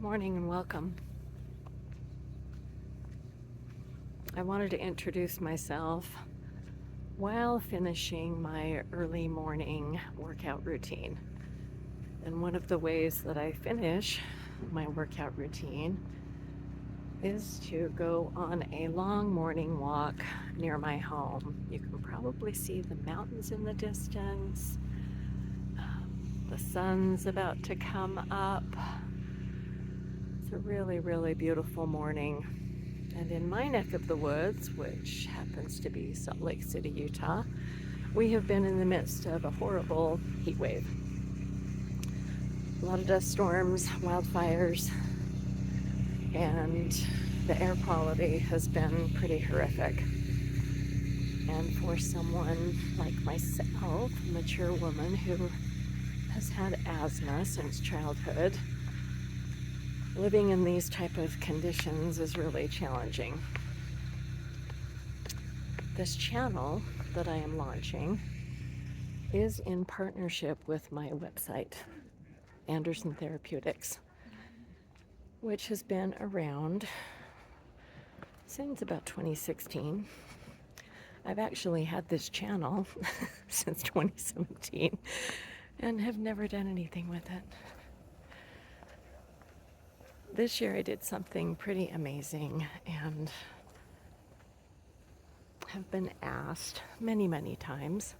Morning and welcome. I wanted to introduce myself while finishing my early morning workout routine. And one of the ways that I finish my workout routine is to go on a long morning walk near my home. You can probably see the mountains in the distance. The sun's about to come up. It's a really, really beautiful morning. And in my neck of the woods, which happens to be Salt Lake City, Utah, we have been in the midst of a horrible heat wave. A lot of dust storms, wildfires, and the air quality has been pretty horrific. And for someone like myself, a mature woman who has had asthma since childhood, living in these type of conditions is really challenging. This channel that I am launching is in partnership with my website, Anderson Therapeutics, which has been around since about 2016. I've actually had this channel since 2017 and have never done anything with it. This year I did something pretty amazing and have been asked many, many times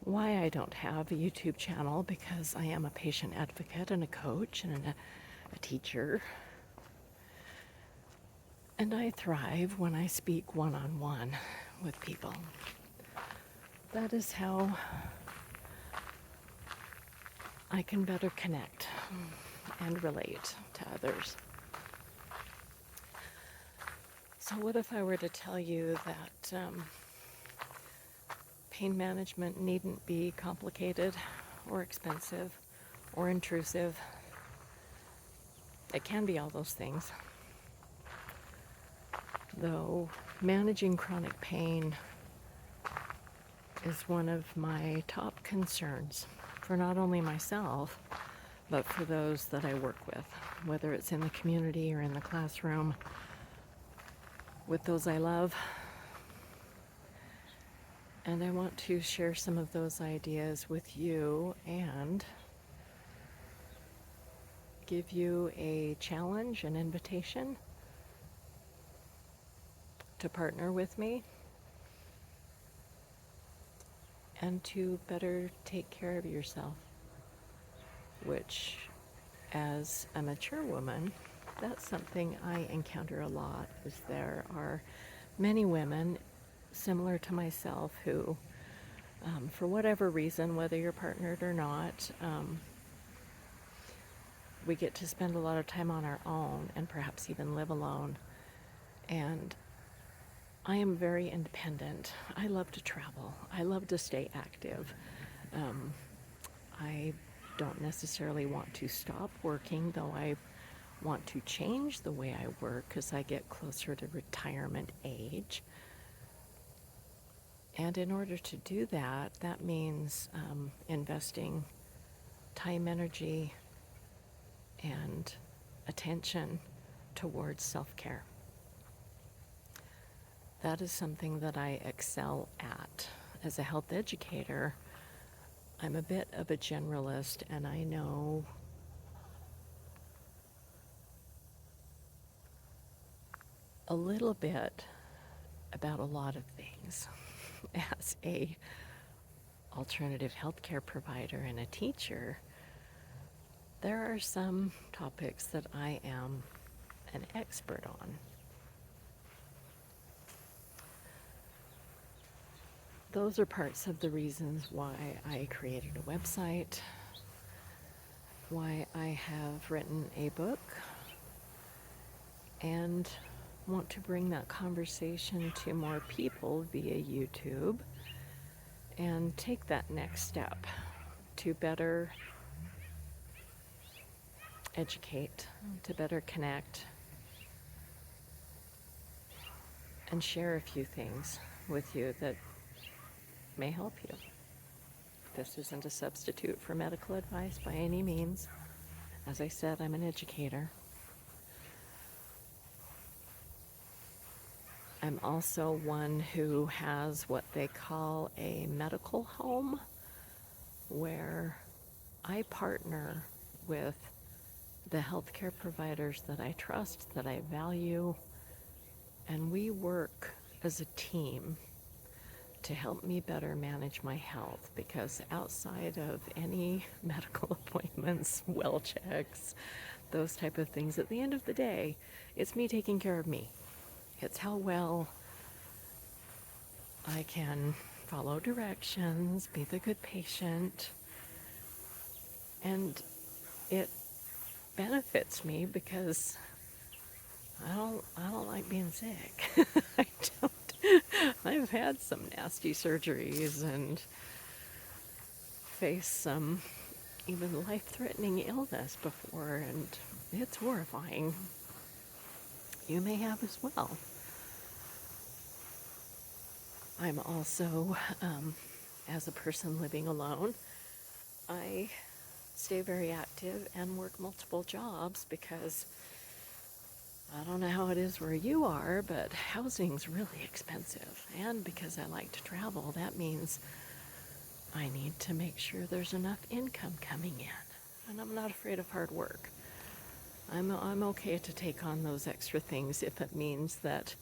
why I don't have a YouTube channel, because I am a patient advocate and a coach and a teacher. And I thrive when I speak one-on-one with people. That is how I can better connect and relate to others. So what if I were to tell you that pain management needn't be complicated or expensive or intrusive? It can be all those things. Though managing chronic pain is one of my top concerns for not only myself, but for those that I work with, whether it's in the community or in the classroom, with those I love. And I want to share some of those ideas with you and give you a challenge, an invitation to partner with me and to better take care of yourself, which, as a mature woman, that's something I encounter a lot. Is there are many women similar to myself who, for whatever reason, whether you're partnered or not, we get to spend a lot of time on our own and perhaps even live alone. And I am very independent. I love to travel. I love to stay active. I don't necessarily want to stop working, though I want to change the way I work as I get closer to retirement age. And in order to do that, that means investing time, energy, and attention towards self-care. That is something that I excel at. As a health educator, I'm a bit of a generalist, and I know a little bit about a lot of things. As a alternative healthcare provider and a teacher, there are some topics that I am an expert on. Those are parts of the reasons why I created a website, why I have written a book, and want to bring that conversation to more people via YouTube and take that next step to better educate, to better connect, and share a few things with you that may help you. This isn't a substitute for medical advice by any means, As I said, I'm an educator. I'm also one who has what they call a medical home, where I partner with the healthcare providers that I trust, that I value, and we work as a team to help me better manage my health, because outside of any medical appointments, well checks, those type of things, at the end of the day, it's me taking care of me. It's how well I can follow directions, be the good patient, and it benefits me because I don't like being sick. I don't. I've had some nasty surgeries and faced some even life-threatening illness before, and it's horrifying. You may have as well. I'm also, as a person living alone, I stay very active and work multiple jobs because I don't know how it is where you are, but housing's really expensive. And because I like to travel, that means I need to make sure there's enough income coming in. And I'm not afraid of hard work. I'm okay to take on those extra things if it means that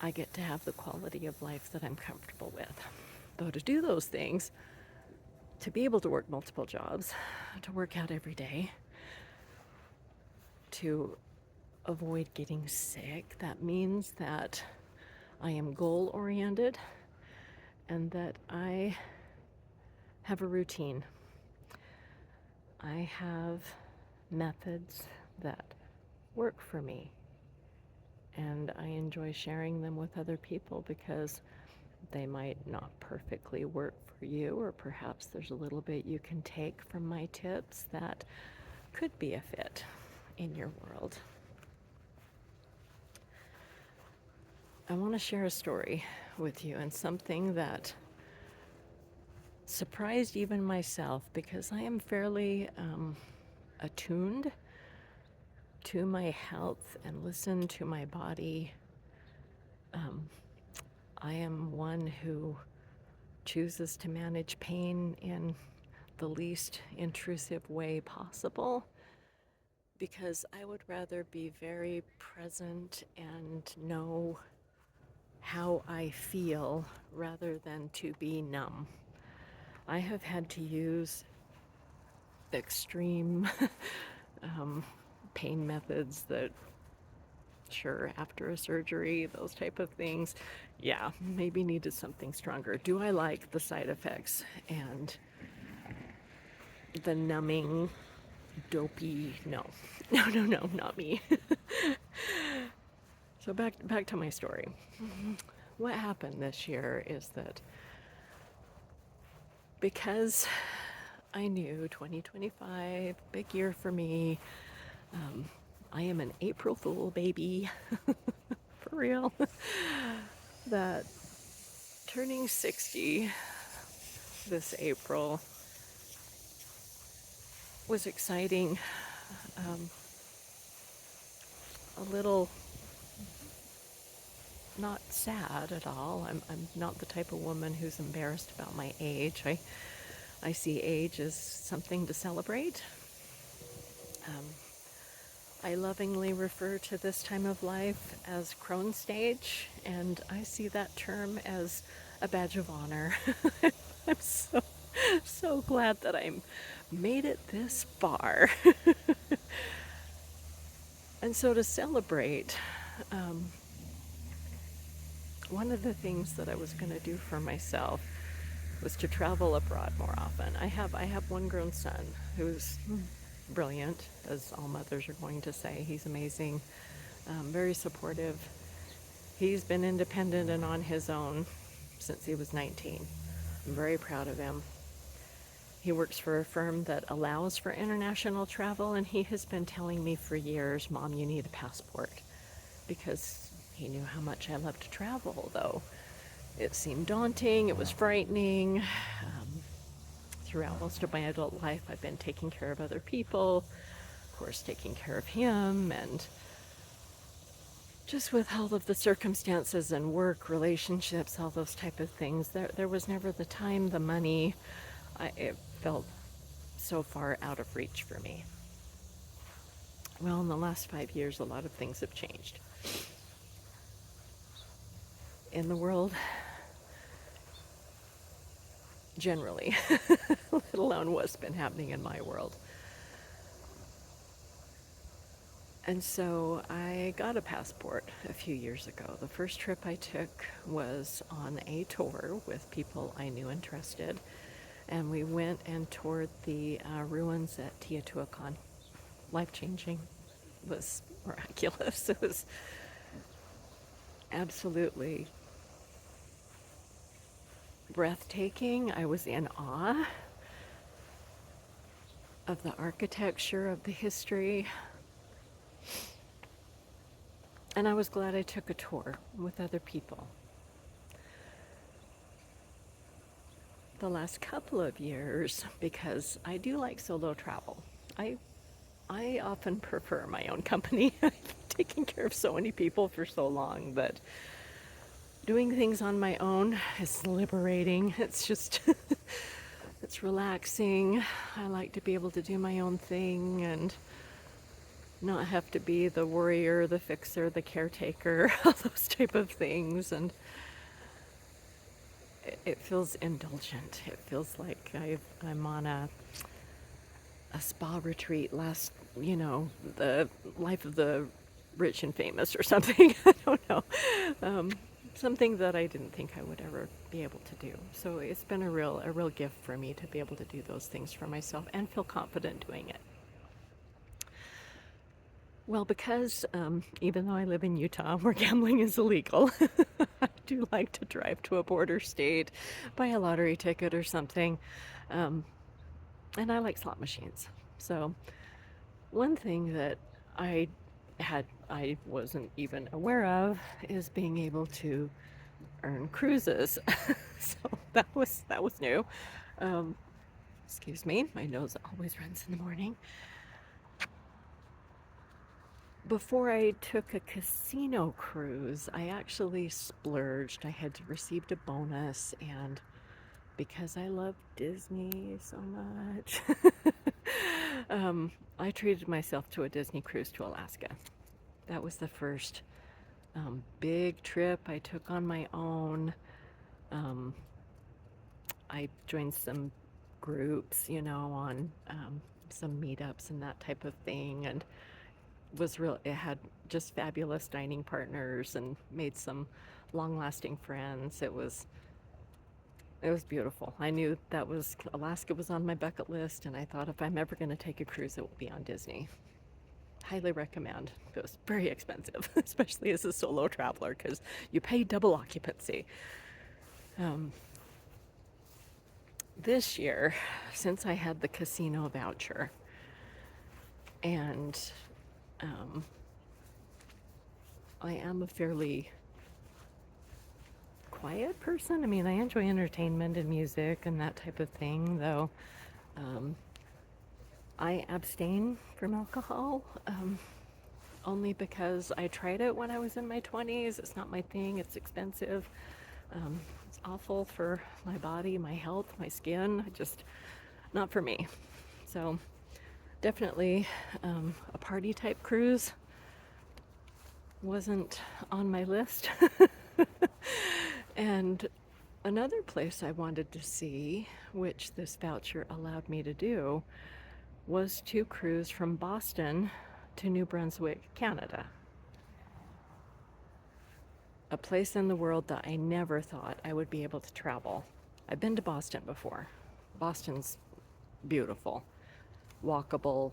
I get to have the quality of life that I'm comfortable with. Though to do those things, to be able to work multiple jobs, to work out every day, to avoid getting sick, that means that I am goal oriented and that I have a routine. I have methods that work for me, and I enjoy sharing them with other people because they might not perfectly work for you, or perhaps there's a little bit you can take from my tips that could be a fit in your world. I want to share a story with you, and something that surprised even myself, because I am fairly attuned to my health and listen to my body. I am one who chooses to manage pain in the least intrusive way possible, because I would rather be very present and know how I feel rather than to be numb. I have had to use extreme pain methods that, sure, after a surgery, those type of things, yeah, maybe needed something stronger. Do I like the side effects and the numbing, dopey? No, no, not me. So back to my story. What happened this year is that because I knew 2025, big year for me, I am an April Fool baby, for real, that turning 60 this April was exciting, a little not sad at all. I'm not the type of woman who's embarrassed about my age. I see age as something to celebrate. I lovingly refer to this time of life as crone stage, and I see that term as a badge of honor. I'm so glad that I made it this far. And so to celebrate, one of the things that I was going to do for myself was to travel abroad more often. I have one grown son who's brilliant, as all mothers are going to say. He's amazing, very supportive. He's been independent and on his own since he was 19. I'm very proud of him. He works for a firm that allows for international travel, and he has been telling me for years, "Mom, you need a passport," because he knew how much I love to travel, though it seemed daunting, it was frightening. Throughout most of my adult life, I've been taking care of other people. course, taking care of him, and just with all of the circumstances and work, relationships, all those type of things, there was never the time, the money. It felt so far out of reach for me. Well, in the last 5 years, a lot of things have changed in the world generally, let alone what's been happening in my world. And so I got a passport a few years ago. The first trip I took was on a tour with people I knew and trusted, and we went and toured the ruins at Teotihuacan. Life-changing. It was miraculous. It was absolutely breathtaking. I was in awe of the architecture, of the history. And I was glad I took a tour with other people. The last couple of years, because I do like solo travel, I often prefer my own company. I've taken care of so many people for so long that doing things on my own is liberating. It's just, it's relaxing. I like to be able to do my own thing and not have to be the worrier, the fixer, the caretaker, all those type of things. And it feels indulgent. It feels like I'm on a spa retreat, the life of the rich and famous or something. I don't know. Something that I didn't think I would ever be able to do. So it's been a real gift for me to be able to do those things for myself and feel confident doing it. Well, because even though I live in Utah, where gambling is illegal, I do like to drive to a border state, buy a lottery ticket or something. And I like slot machines. So one thing that I wasn't even aware of is being able to earn cruises. So that was new. Excuse me, my nose always runs in the morning. Before I took a casino cruise, I actually splurged. I had received a bonus, and because I love Disney so much, I treated myself to a Disney cruise to Alaska. That was the first big trip I took on my own. I joined some groups, on some meetups and that type of thing, and it had just fabulous dining partners and made some long-lasting friends. It was beautiful. I knew Alaska was on my bucket list, and I thought if I'm ever going to take a cruise, it will be on Disney. Highly recommend. It was very expensive, especially as a solo traveler, because you pay double occupancy. This year, since I had the casino voucher, and I am a fairly quiet person. I mean, I enjoy entertainment and music and that type of thing, though I abstain from alcohol only because I tried it when I was in my 20s. It's not my thing. It's expensive. It's awful for my body, my health, my skin. Just not for me. So definitely a party type cruise wasn't on my list. And another place I wanted to see, which this voucher allowed me to do, was to cruise from Boston to New Brunswick, Canada. A place in the world that I never thought I would be able to travel. I've been to Boston before. Boston's beautiful, walkable.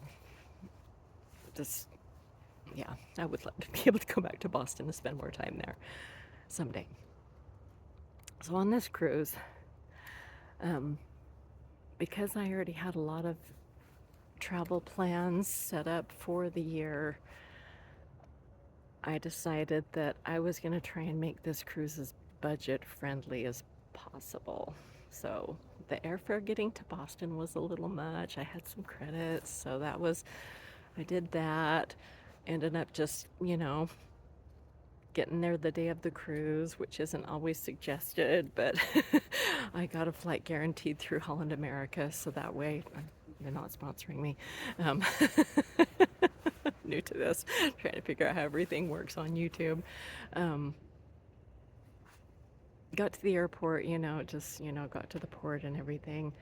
I would love to be able to go back to Boston to spend more time there someday. So on this cruise, because I already had a lot of travel plans set up for the year, I decided that I was going to try and make this cruise as budget friendly as possible. So the airfare getting to Boston was a little much. I had some credits, so that was I did that. Ended up just, getting there the day of the cruise, which isn't always suggested, but I got a flight guaranteed through Holland America, so that way they're not sponsoring me. Um, New to this, trying to figure out how everything works on YouTube. Um, got to the airport, just, got to the port and everything.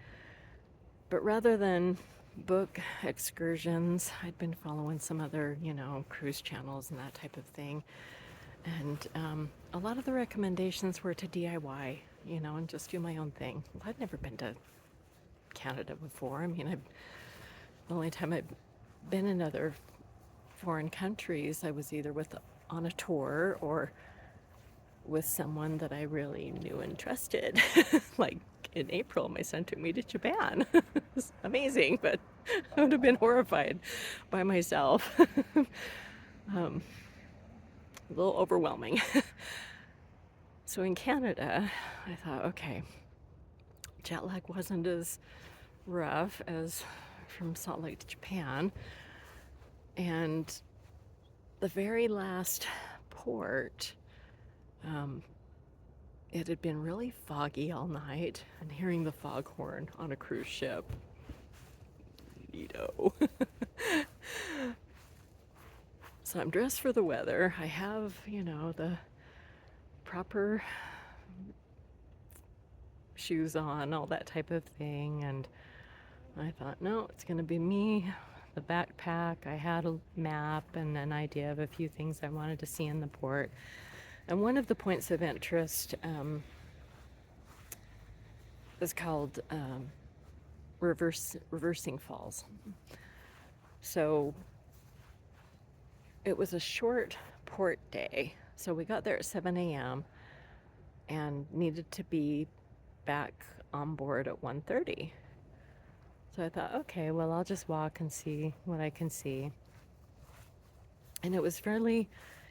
But rather than book excursions, I'd been following some other, cruise channels and that type of thing. And a lot of the recommendations were to DIY, and just do my own thing. Well, I'd never been to Canada before. I mean, the only time I've been in other foreign countries, I was either on a tour or with someone that I really knew and trusted. Like in April, my son took me to Japan. It was amazing, but I would have been horrified by myself. A little overwhelming. So in Canada, I thought, okay, jet lag wasn't as rough as from Salt Lake to Japan. And the very last port, it had been really foggy all night, and hearing the foghorn on a cruise ship, neato. So I'm dressed for the weather. I have, the proper shoes on, all that type of thing. And I thought, no, it's going to be me, the backpack. I had a map and an idea of a few things I wanted to see in the port. And one of the points of interest is called Reversing Falls. So it was a short port day. So we got there at 7 a.m. and needed to be back on board at 1:30. So I thought, okay, well, I'll just walk and see what I can see. And it was fairly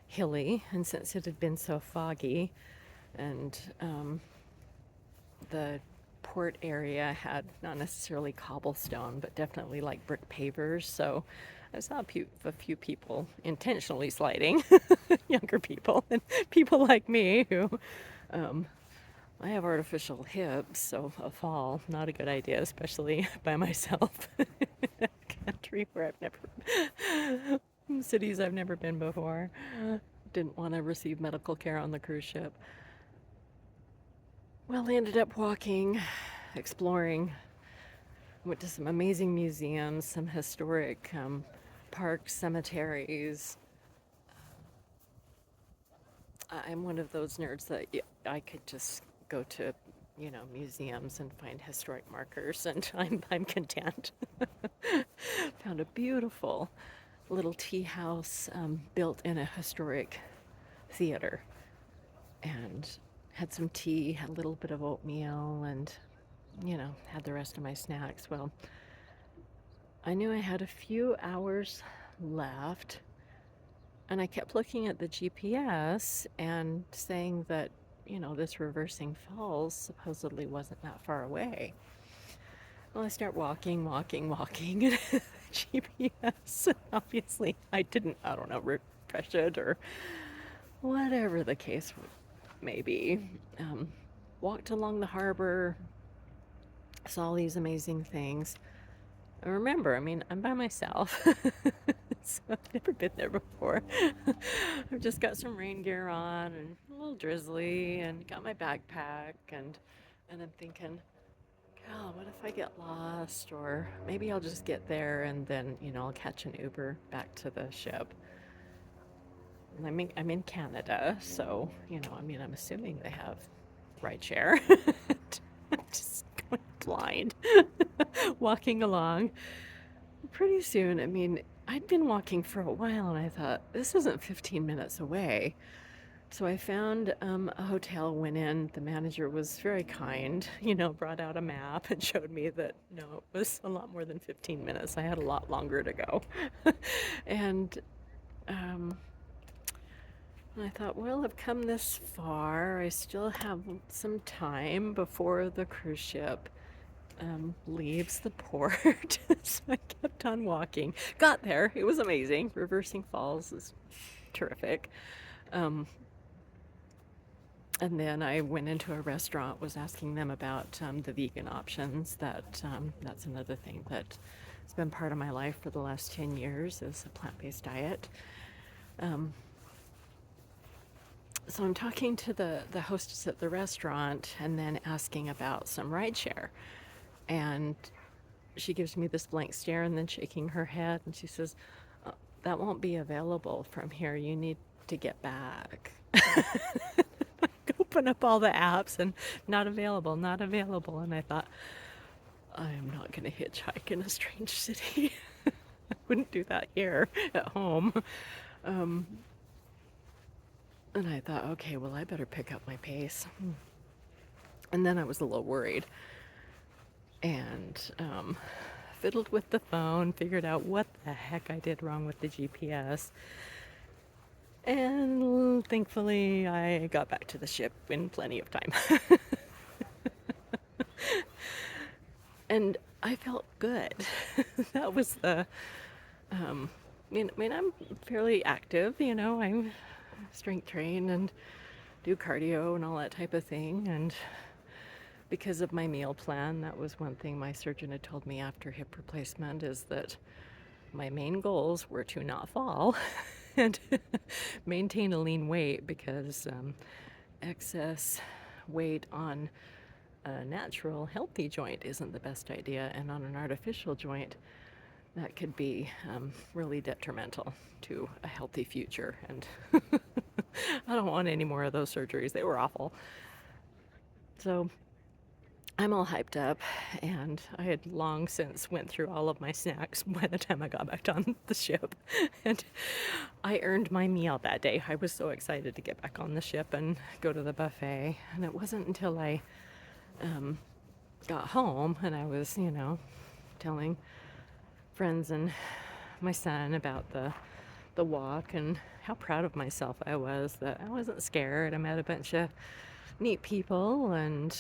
hilly, and since it had been so foggy, and the port area had not necessarily cobblestone, but definitely like brick pavers, so I saw a few people intentionally sliding, younger people, and people like me who, I have artificial hips, so a fall, not a good idea, especially by myself in a country where I've never, cities I've never been before. Didn't want to receive medical care on the cruise ship. Well, I ended up walking, exploring, went to some amazing museums, some historic parks, cemeteries. I'm one of those nerds that I could just go to, museums and find historic markers, and I'm content. Found a beautiful little tea house built in a historic theater, and had some tea, had a little bit of oatmeal, and had the rest of my snacks. Well, I knew I had a few hours left, and I kept looking at the GPS and saying that, this Reversing Falls supposedly wasn't that far away. Well, I start walking, and GPS, obviously, I don't know, refresh it or whatever the case may be. Walked along the harbor, saw these amazing things. And remember, I mean, I'm by myself. So I've never been there before. I've just got some rain gear on and a little drizzly, and got my backpack, and I'm thinking, God, what if I get lost? Or maybe I'll just get there and then, I'll catch an Uber back to the ship. And I'm in Canada, so, I'm assuming they have rideshare. I'm just going blind, walking along. Pretty soon, I'd been walking for a while, and I thought, this isn't 15 minutes away. So I found a hotel, went in. The manager was very kind, brought out a map and showed me that, no, it was a lot more than 15 minutes. I had a lot longer to go. And I thought, well, I've come this far. I still have some time before the cruise ship leaves the port. So I kept on walking. Got there. It was amazing. Reversing falls is terrific. Um, and then I went into a restaurant, was asking them about the vegan options. That's another thing that has been part of my life for the last 10 years is a plant-based diet. Um, so I'm talking to the hostess at the restaurant and then asking about some rideshare. And she gives me this blank stare and then shaking her head. And she says, that won't be available from here. You need to get back. Open up all the apps and not available, not available. And I thought, I am not going to hitchhike in a strange city. I wouldn't do that here at home. Um, and I thought, okay, well, I better pick up my pace. And then I was a little worried and fiddled with the phone, figured out what the heck I did wrong with the GPS. And thankfully, I got back to the ship in plenty of time. And I felt good. That was I mean, I'm fairly active, I'm strength trained and do cardio and all that type of thing. And because of my meal plan, that was one thing my surgeon had told me after hip replacement is that my main goals were to not fall and maintain a lean weight because excess weight on a natural healthy joint isn't the best idea, and on an artificial joint that could be really detrimental to a healthy future. And I don't want any more of those surgeries. They were awful. So I'm all hyped up, and I had long since went through all of my snacks by the time I got back on the ship. And I earned my meal that day. I was so excited to get back on the ship and go to the buffet. And it wasn't until I got home and I was, telling friends and my son about the walk and how proud of myself I was that I wasn't scared. I met a bunch of neat people and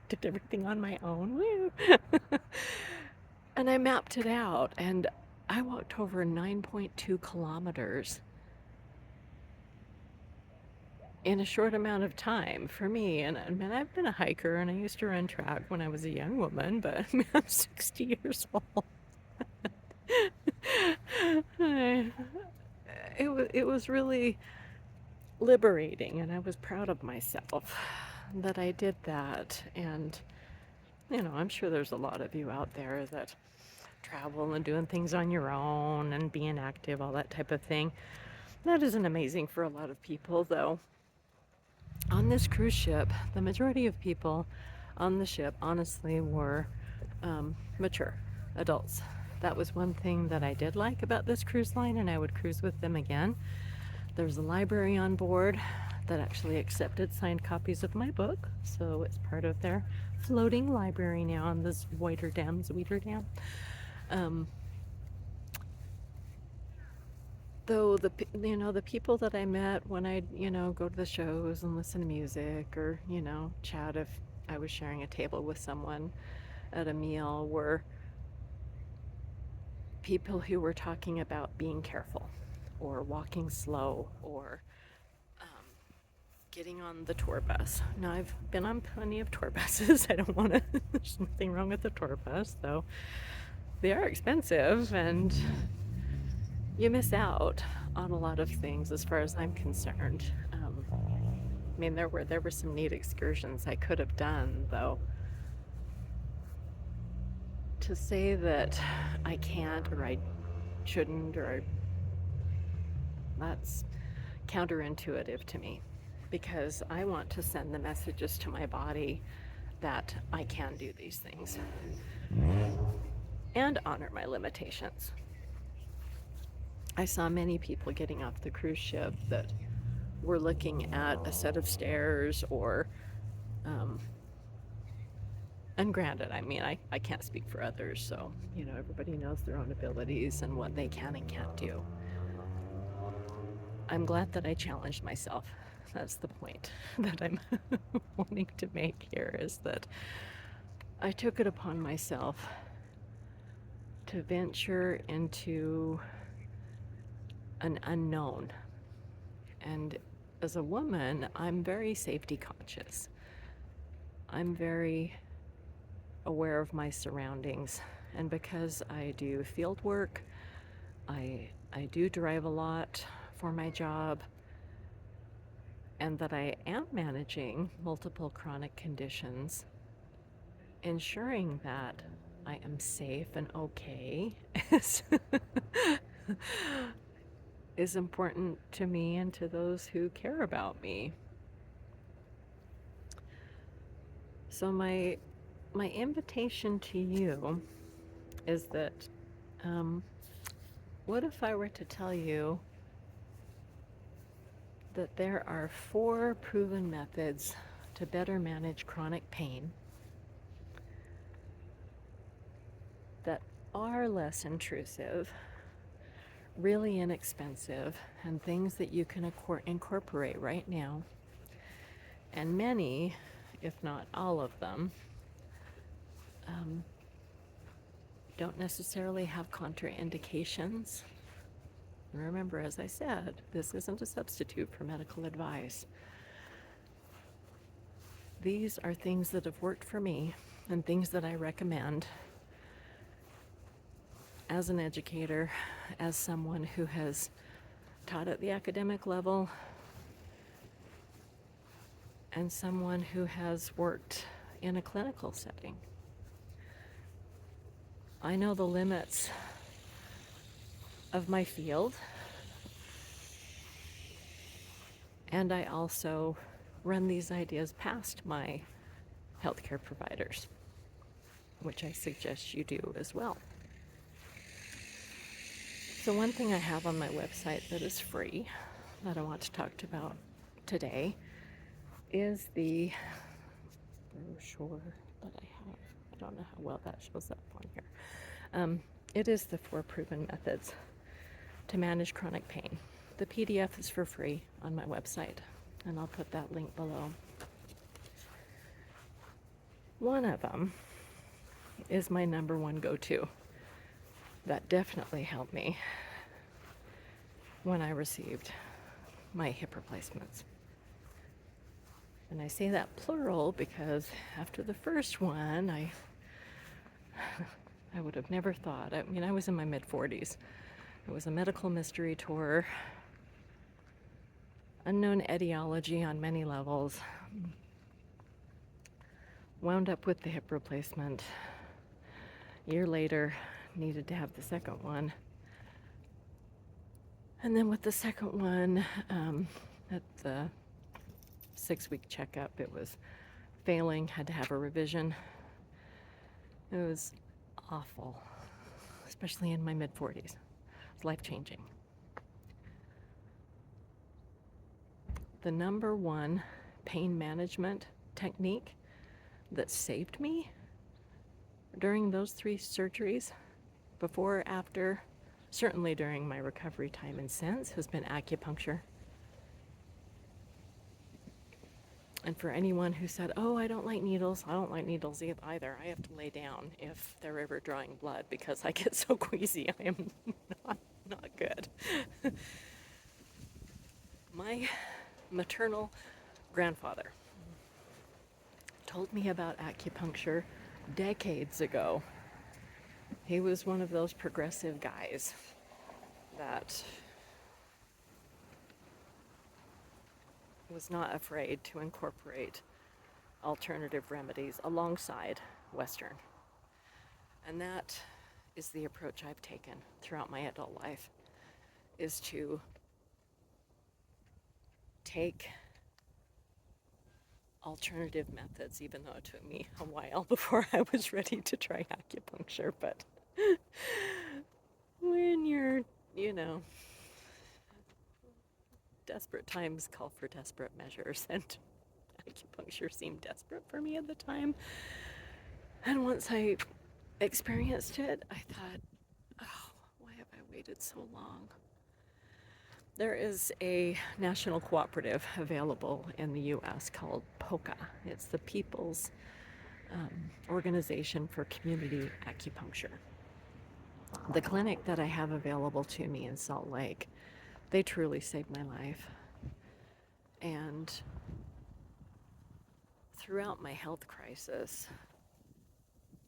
did everything on my own. Woo. And I mapped it out, and I walked over 9.2 kilometers in a short amount of time for me. And I mean, I've been a hiker and I used to run track when I was a young woman, but I mean, I'm 60 years old. It was really liberating, and I was proud of myself that I did that. And I'm sure there's a lot of you out there that travel and doing things on your own and being active, all that type of thing. That isn't amazing for a lot of people, though. On this cruise ship, the majority of people on the ship honestly were mature adults. That was one thing that I did like about this cruise line, and I would cruise with them again. There's a library on board that actually accepted signed copies of my book, so it's part of their floating library now on this Zwitter Dam. Though the people that I met when I go to the shows and listen to music or chat if I was sharing a table with someone at a meal were people who were talking about being careful or walking slow or getting on the tour bus. Now, I've been on plenty of tour buses. I don't want to, there's nothing wrong with the tour bus, though they are expensive and you miss out on a lot of things as far as I'm concerned. I mean, there were some neat excursions I could have done, though. To say that I can't or I shouldn't that's counterintuitive to me, because I want to send the messages to my body that I can do these things and honor my limitations. I saw many people getting off the cruise ship that were looking at a set of stairs or and granted, I mean, I can't speak for others, so everybody knows their own abilities and what they can and can't do. I'm glad that I challenged myself. That's the point that I'm wanting to make here, is that I took it upon myself to venture into an unknown. And as a woman, I'm very safety conscious. I'm very aware of my surroundings. And because I do field work, I do drive a lot for my job, and that I am managing multiple chronic conditions, ensuring that I am safe and okay is important to me and to those who care about me. So my invitation to you is that what if I were to tell you that there are 4 proven methods to better manage chronic pain that are less intrusive, really inexpensive, and things that you can incorporate right now. And many, if not all of them, don't necessarily have contraindications. Remember, as I said, this isn't a substitute for medical advice. These are things that have worked for me and things that I recommend as an educator, as someone who has taught at the academic level, and someone who has worked in a clinical setting. I know the limits of my field, and I also run these ideas past my healthcare providers, which I suggest you do as well. So one thing I have on my website that is free that I want to talk about today is the brochure that I have. I don't know how well that shows up on here. It is the 4 proven methods to manage chronic pain. The PDF is for free on my website, and I'll put that link below. One of them is my number one go-to. That definitely helped me when I received my hip replacements. And I say that plural because after the first one, I would have never thought. I mean, I was in my mid-40s. It was a medical mystery tour, unknown etiology on many levels. Wound up with the hip replacement. A year later, needed to have the second one. And then with the second one, at the 6-week checkup, it was failing, had to have a revision. It was awful, especially in my mid-40s. It's life-changing. The number one pain management technique that saved me during those 3 surgeries, before, after, certainly during my recovery time and since, has been acupuncture. And for anyone who said, oh, I don't like needles either. I have to lay down if they're ever drawing blood because I get so queasy. I am not good. My maternal grandfather told me about acupuncture decades ago. He was one of those progressive guys that was not afraid to incorporate alternative remedies alongside Western. And that is the approach I've taken throughout my adult life, is to take alternative methods, even though it took me a while before I was ready to try acupuncture. But when you're, desperate times call for desperate measures, and acupuncture seemed desperate for me at the time. And once I experienced it, I thought, oh, why have I waited so long? There is a national cooperative available in the U.S. called POCA. It's the People's organization for community acupuncture. The clinic that I have available to me in Salt Lake, they truly saved my life. And throughout my health crisis,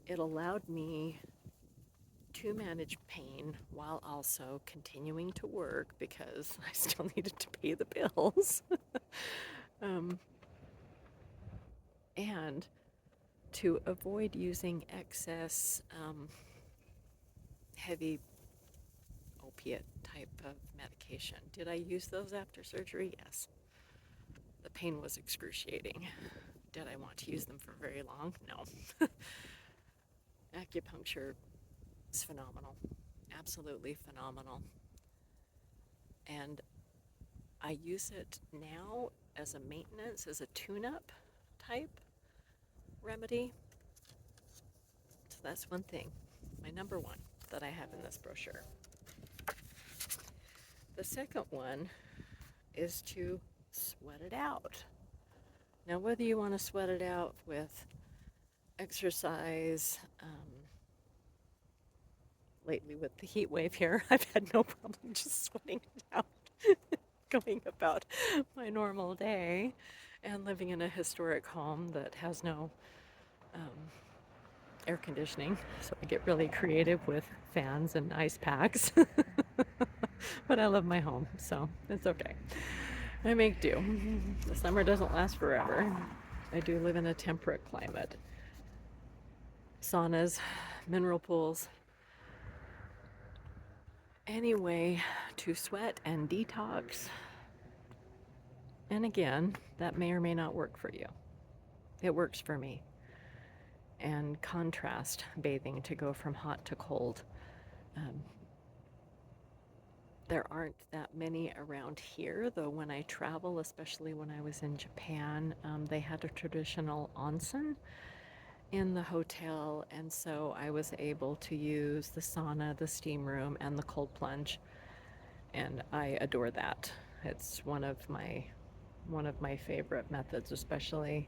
it allowed me to manage pain while also continuing to work because I still needed to pay the bills. um, and to avoid using excess heavy opiate type of medication. Did I use those after surgery? Yes. The pain was excruciating. Did I want to use them for very long? No. Acupuncture is phenomenal. Absolutely phenomenal. And I use it now as a maintenance, as a tune-up type remedy. So that's one thing, my number one that I have in this brochure. The second one is to sweat it out. Now, whether you want to sweat it out with exercise, lately with the heat wave here, I've had no problem just sweating it out, going about my normal day, and living in a historic home that has no air conditioning, so I get really creative with fans and ice packs. But I love my home, so it's okay. I make do. The summer doesn't last forever. I do live in a temperate climate. Saunas, mineral pools. Anyway, to sweat and detox. And again, that may or may not work for you. It works for me. And contrast bathing to go from hot to cold. There aren't that many around here, though when I travel, especially when I was in Japan, they had a traditional onsen in the hotel, and so I was able to use the sauna, the steam room, and the cold plunge, and I adore that. It's one of my favorite methods, especially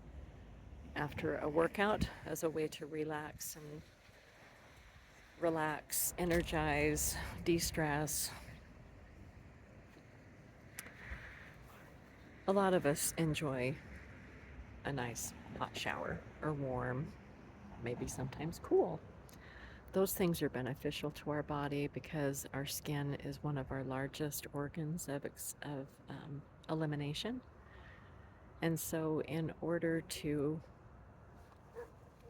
after a workout, as a way to relax, energize, de-stress. A lot of us enjoy a nice hot shower, or warm, maybe sometimes cool. Those things are beneficial to our body because our skin is one of our largest organs of elimination. And so, in order to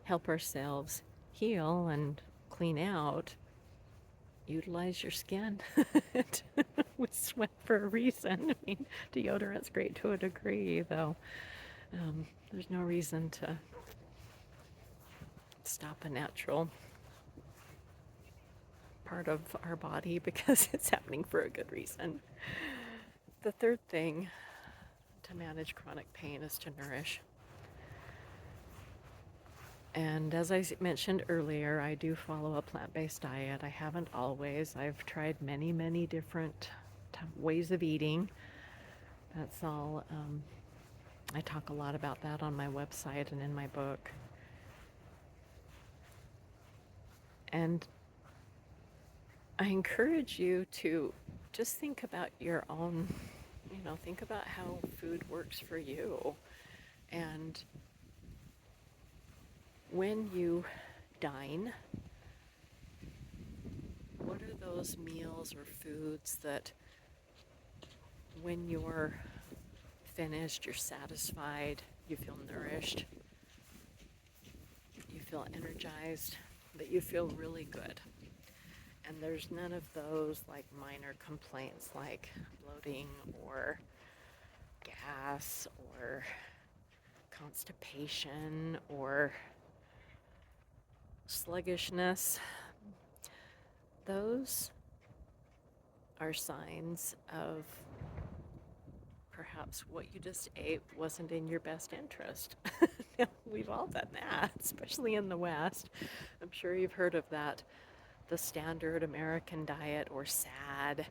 help ourselves heal and clean out, utilize your skin. We sweat for a reason. I mean, deodorant's great to a degree, though. There's no reason to stop a natural part of our body because it's happening for a good reason. The third thing to manage chronic pain is to nourish. And as I mentioned earlier, I do follow a plant-based diet. I haven't always. I've tried many, many different ways of eating. That's all. I talk a lot about that on my website and in my book. And I encourage you to just think about your own, think about how food works for you. And when you dine, what are those meals or foods that when you're finished, you're satisfied, you feel nourished, you feel energized, that you feel really good? And there's none of those like minor complaints like bloating or gas or constipation or sluggishness. Those are signs of perhaps what you just ate wasn't in your best interest. We've all done that, especially in the West. I'm sure you've heard of that, the standard American diet, or SAD,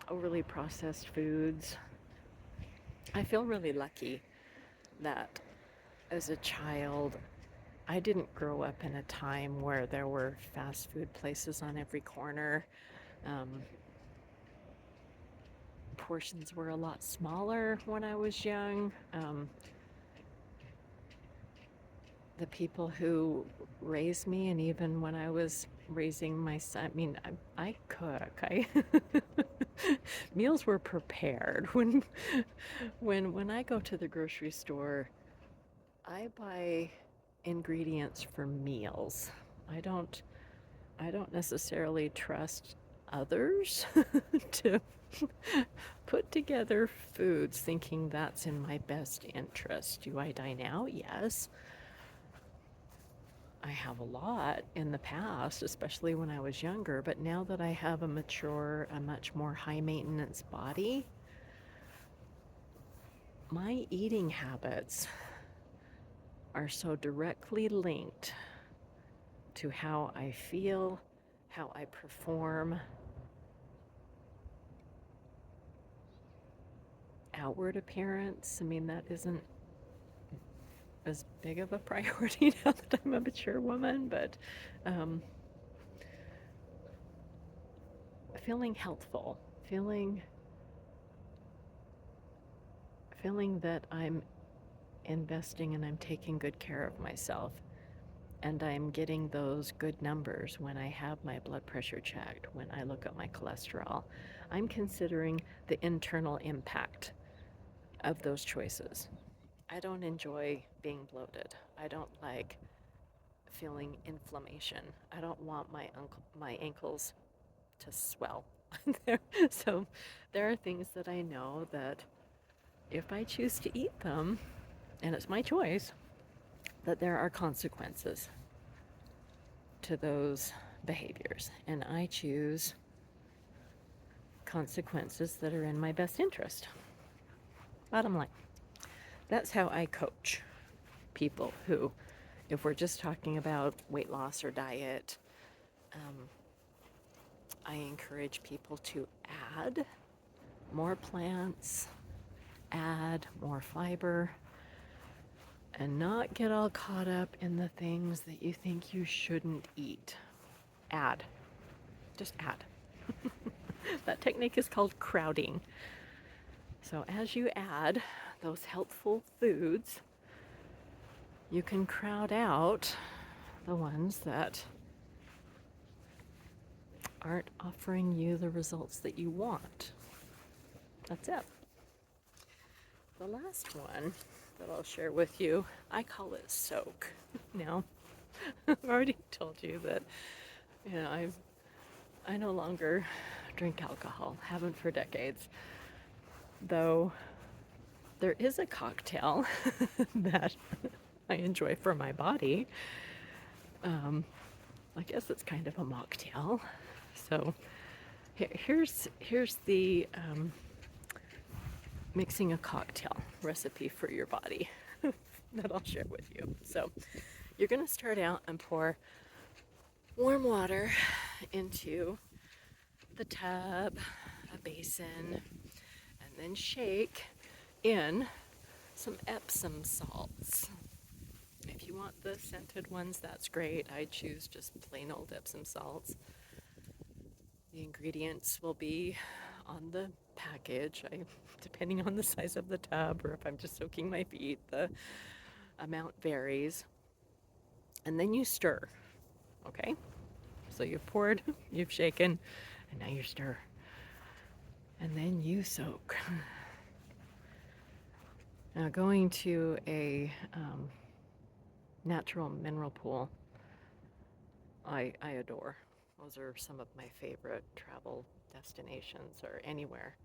overly processed foods. I feel really lucky that As a child, I didn't grow up in a time where there were fast food places on every corner. Um, Portions were a lot smaller when I was young. The people who raised me, and even when I was raising my son, I mean, I cook. I meals were prepared. When I go to the grocery store, I buy ingredients for meals. I don't I don't necessarily trust others to put together foods thinking that's in my best interest. Do I dine out? Yes. I have a lot in the past, especially when I was younger, but now that I have a much more high maintenance body, my eating habits are so directly linked to how I feel, how I perform, outward appearance. I mean, that isn't as big of a priority now that I'm a mature woman, but um, feeling healthful, feeling feeling that I'm investing and I'm taking good care of myself, and I'm getting those good numbers when I have my blood pressure checked, when I look at my cholesterol. I'm considering the internal impact of those choices. I don't enjoy being bloated. I don't like feeling inflammation. I don't want my ankles to swell. So there are things that I know that if I choose to eat them, and it's my choice, that there are consequences to those behaviors. And I choose consequences that are in my best interest. Bottom line. That's how I coach people who, if we're just talking about weight loss or diet, um, I encourage people to add more plants, add more fiber, and not get all caught up in the things that you think you shouldn't eat. Add. Just add. That technique is called crowding. So as you add those healthful foods, you can crowd out the ones that aren't offering you the results that you want. That's it. The last one that I'll share with you, I call it soak. Now, I've already told you that, I no longer drink alcohol, haven't for decades. Though there is a cocktail that I enjoy for my body. I guess it's kind of a mocktail. So here's the mixing a cocktail recipe for your body that I'll share with you. So you're going to start out and pour warm water into the tub, a basin, and then shake in some Epsom salts. If you want the scented ones, that's great. I choose just plain old Epsom salts. The ingredients will be on the package. Depending on the size of the tub or if I'm just soaking my feet, the amount varies. And then you stir, okay? So you've poured, you've shaken, and now you stir. And then you soak. Now going to a natural mineral pool, I adore. Those are some of my favorite travel destinations, or anywhere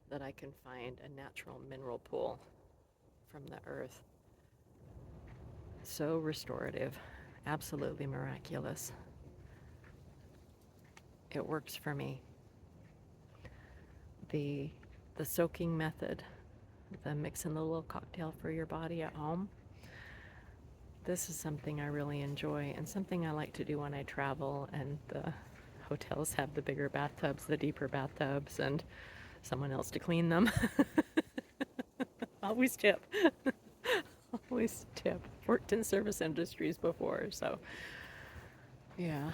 that I can find a natural mineral pool from the earth. So restorative, absolutely miraculous. It works for me. The soaking method, the mixing the little cocktail for your body at home, this is something I really enjoy and something I like to do when I travel, and the hotels have the bigger bathtubs, the deeper bathtubs, and someone else to clean them. Always tip. always tip. Worked in service industries before, so yeah.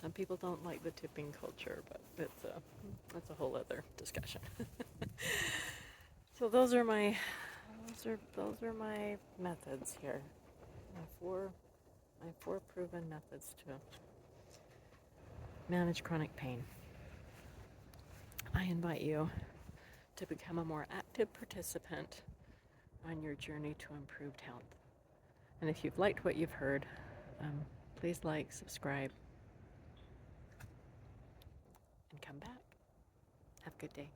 Some people don't like the tipping culture, but that's a whole other discussion. So those are my methods here. My four proven methods to manage chronic pain. I invite you to become a more active participant on your journey to improved health. And if you've liked what you've heard, please like, subscribe, and come back. Have a good day.